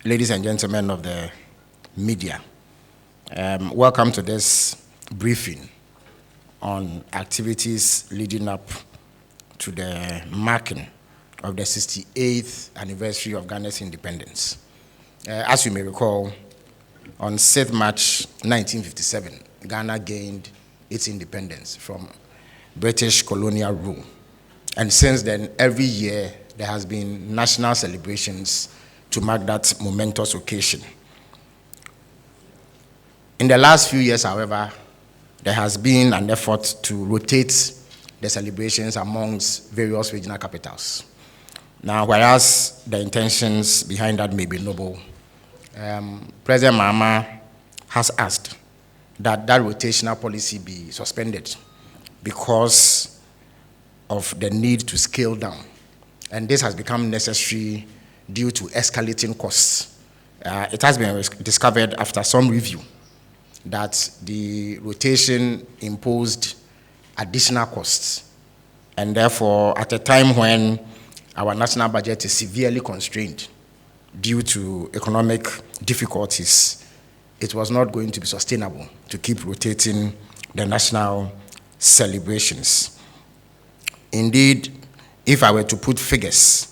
ladies and gentlemen of the media, welcome to this briefing on activities leading up to the marking of the 68th anniversary of Ghana's independence. As you may recall, on 6th March 1957, Ghana gained its independence from British colonial rule. And since then, every year, there has been national celebrations to mark that momentous occasion. In the last few years, however, there has been an effort to rotate the celebrations amongst various regional capitals. Now, whereas the intentions behind that may be noble, President Mahama has asked that rotational policy be suspended because of the need to scale down. And this has become necessary due to escalating costs. It has been discovered after some review that the rotation imposed additional costs. And therefore, at a time when our national budget is severely constrained due to economic difficulties, it was not going to be sustainable to keep rotating the national celebrations. Indeed, if I were to put figures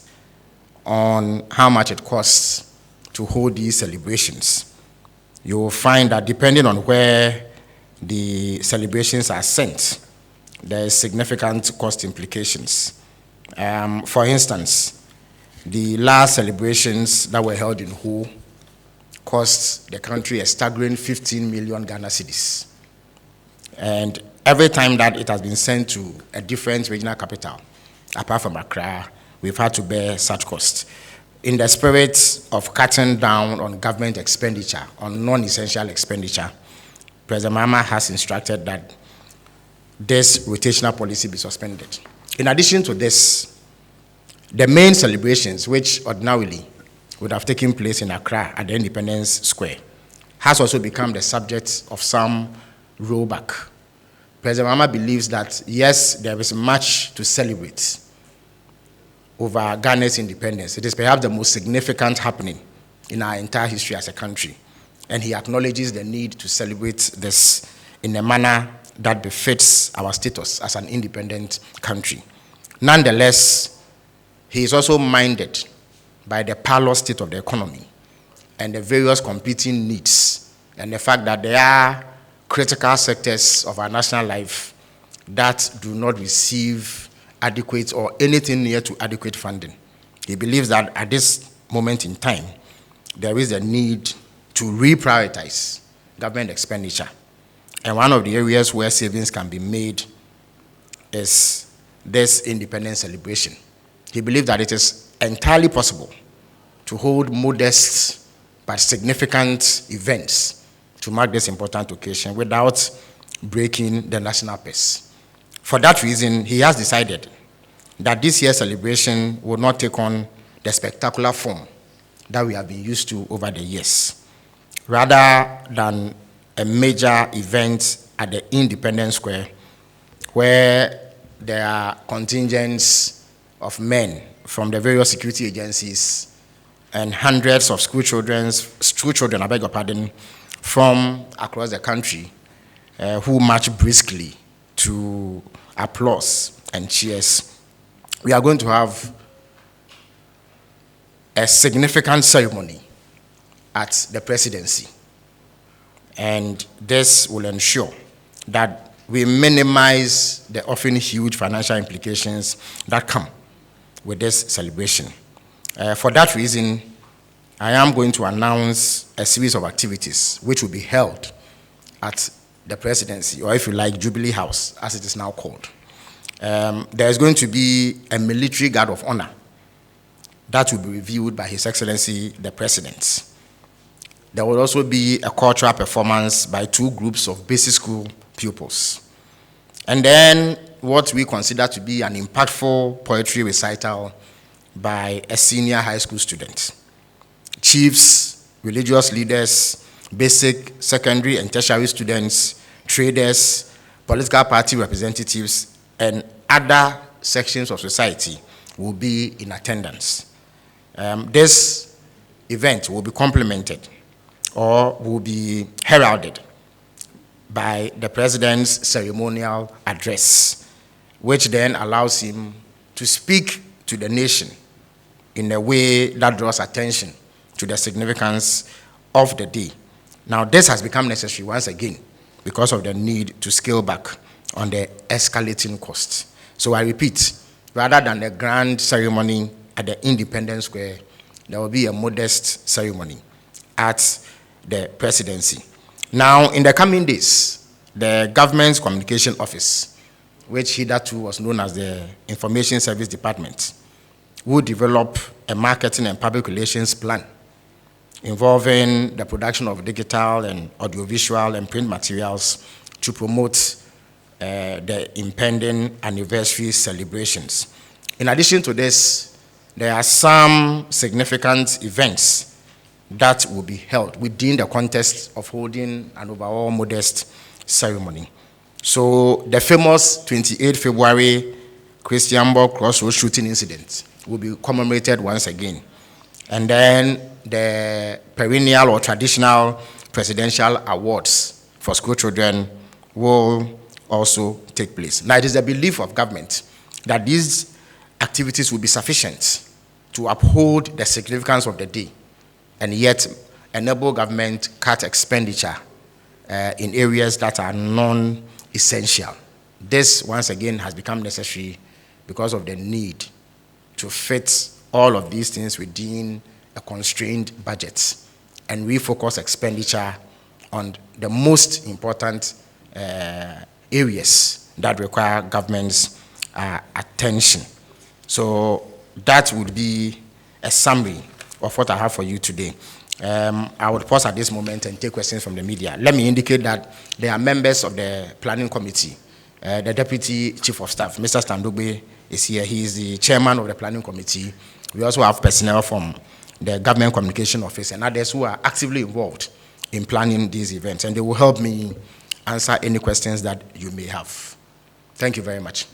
on how much it costs to hold these celebrations, you will find that depending on where the celebrations are sent, there is significant cost implications. For instance, the last celebrations that were held in Ho cost the country a staggering 15 million Ghana cedis. And every time that it has been sent to a different regional capital, apart from Accra, we've had to bear such costs. In the spirit of cutting down on government expenditure, on non-essential expenditure, President Mahama has instructed that this rotational policy be suspended. In addition to this, the main celebrations, which ordinarily would have taken place in Accra at the Independence Square, has also become the subject of some rollback. President Mahama believes that, yes, there is much to celebrate over Ghana's independence. It is perhaps the most significant happening in our entire history as a country. And he acknowledges the need to celebrate this in a manner that befits our status as an independent country. Nonetheless, he is also minded by the parlous state of the economy and the various competing needs and the fact that there are critical sectors of our national life that do not receive adequate or anything near to adequate funding. He believes that at this moment in time, there is a need to reprioritize government expenditure. And one of the areas where savings can be made is this independence celebration. He believes that it is entirely possible to hold modest but significant events to mark this important occasion without breaking the national purse. For that reason, he has decided that this year's celebration will not take on the spectacular form that we have been used to over the years. Rather than a major event at the Independence Square, where there are contingents of men from the various security agencies and hundreds of school children, I beg your pardon, from across the country who march briskly to applause and cheers. We are going to have a significant ceremony at the presidency. And this will ensure that we minimize the often huge financial implications that come with this celebration. For that reason, I am going to announce a series of activities which will be held at the presidency, or if you like, Jubilee House, as it is now called. There is going to be a military guard of honor that will be reviewed by His Excellency, the President. There will also be a cultural performance by two groups of basic school pupils. And then what we consider to be an impactful poetry recital by a senior high school student. Chiefs, religious leaders, basic, secondary, and tertiary students, traders, political party representatives, and other sections of society will be in attendance. This event will be complemented or will be heralded by the president's ceremonial address, which then allows him to speak to the nation in a way that draws attention to the significance of the day. Now, this has become necessary once again because of the need to scale back on the escalating costs. So I repeat, rather than a grand ceremony at the Independence Square, there will be a modest ceremony at the presidency. Now, in the coming days, the government's communication office, which hitherto was known as the Information Service Department, will develop a marketing and public relations plan involving the production of digital and audiovisual and print materials to promote the impending anniversary celebrations. In addition to this, there are some significant events that will be held within the context of holding an overall modest ceremony. So the famous 28 February Christianborg Crossroads shooting incident will be commemorated once again. And then the perennial or traditional presidential awards for school children will also take place. Now, it is the belief of government that these activities will be sufficient to uphold the significance of the day and yet enable government cut expenditure in areas that are non-essential. This, once again, has become necessary because of the need to fit all of these things within a constrained budget and refocus expenditure on the most important areas that require government's attention. So that would be a summary of what I have for you today. I would pause at this moment and take questions from the media. Let me indicate that there are members of the planning committee. The Deputy Chief of Staff, Mr. Standogbe, is here. He is the chairman of the planning committee. We also have personnel from the Government Communication Office and others who are actively involved in planning these events, and they will help me answer any questions that you may have. Thank you very much.